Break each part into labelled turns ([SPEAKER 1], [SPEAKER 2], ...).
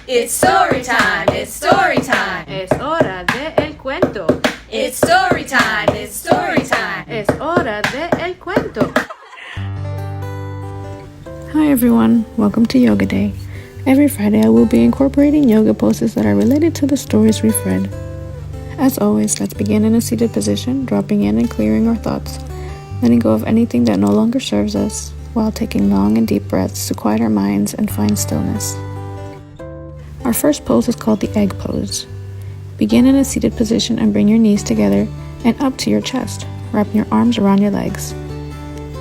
[SPEAKER 1] It's story time, it's story time.
[SPEAKER 2] Es hora de el cuento.
[SPEAKER 1] It's story time, it's story time.
[SPEAKER 2] Es hora de el cuento.
[SPEAKER 3] Hi everyone, welcome to Yoga Day. Every Friday I will be incorporating yoga poses that are related to the stories we've read. As always, let's begin in a seated position, dropping in and clearing our thoughts, letting go of anything that no longer serves us, while taking long and deep breaths to quiet our minds and find stillness. Our first pose is called the egg pose. Begin in a seated position and bring your knees together and up to your chest, wrapping your arms around your legs.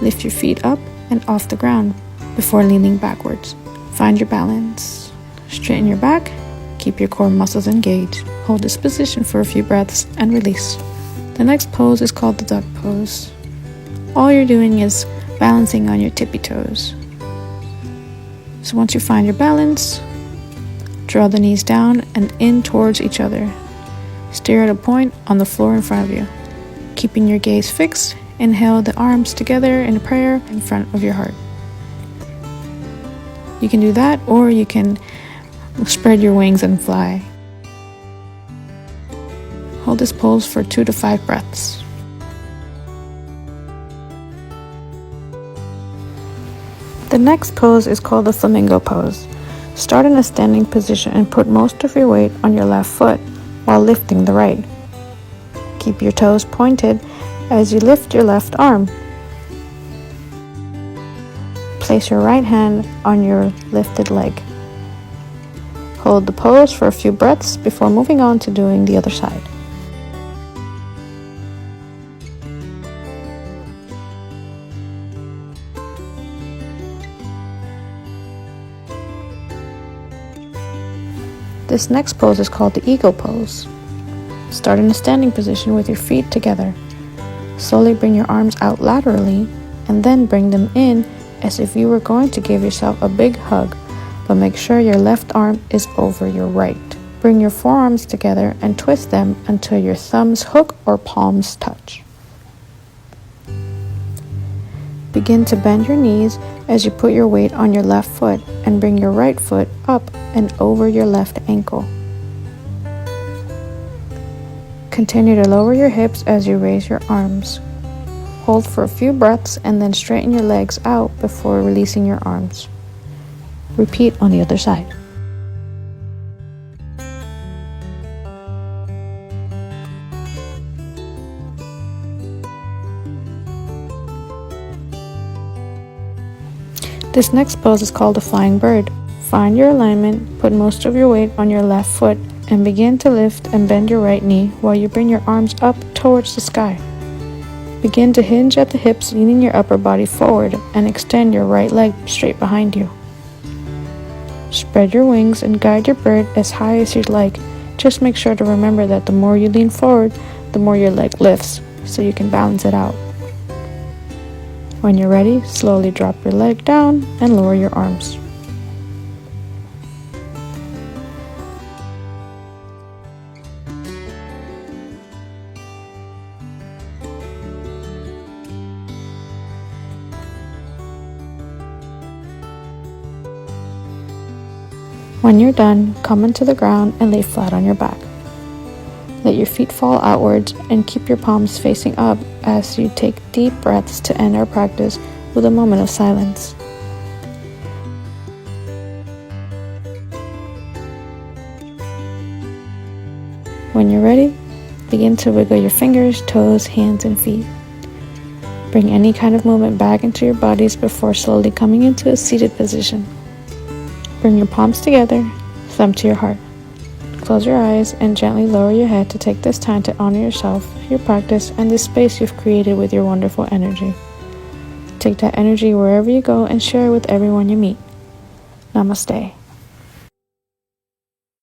[SPEAKER 3] Lift your feet up and off the ground before leaning backwards. Find your balance. Straighten your back. Keep your core muscles engaged. Hold this position for a few breaths and release. The next pose is called the duck pose. All you're doing is balancing on your tippy toes. So once you find your balance, draw the knees down and in towards each other. Stare at a point on the floor in front of you. Keeping your gaze fixed, inhale the arms together in a prayer in front of your heart. You can do that, or you can spread your wings and fly. Hold this pose for 2 to 5 breaths. The next pose is called the flamingo pose. Start in a standing position and put most of your weight on your left foot while lifting the right. Keep your toes pointed as you lift your left arm. Place your right hand on your lifted leg. Hold the pose for a few breaths before moving on to doing the other side. This next pose is called the eagle pose. Start in a standing position with your feet together. Slowly bring your arms out laterally and then bring them in as if you were going to give yourself a big hug, but make sure your left arm is over your right. Bring your forearms together and twist them until your thumbs hook or palms touch. Begin to bend your knees as you put your weight on your left foot and bring your right foot up and over your left ankle. Continue to lower your hips as you raise your arms. Hold for a few breaths and then straighten your legs out before releasing your arms. Repeat on the other side. This next pose is called a flying bird. Find your alignment, put most of your weight on your left foot, and begin to lift and bend your right knee while you bring your arms up towards the sky. Begin to hinge at the hips, leaning your upper body forward, and extend your right leg straight behind you. Spread your wings and guide your bird as high as you'd like. Just make sure to remember that the more you lean forward, the more your leg lifts, so you can balance it out. When you're ready, slowly drop your leg down and lower your arms. When you're done, come into the ground and lay flat on your back. Let your feet fall outwards and keep your palms facing up as you take deep breaths to end our practice with a moment of silence. When you're ready, begin to wiggle your fingers, toes, hands, and feet. Bring any kind of movement back into your bodies before slowly coming into a seated position. Bring your palms together, thumb to your heart. Close your eyes and gently lower your head to take this time to honor yourself, your practice, and this space you've created with your wonderful energy. Take that energy wherever you go and share it with everyone you meet. Namaste.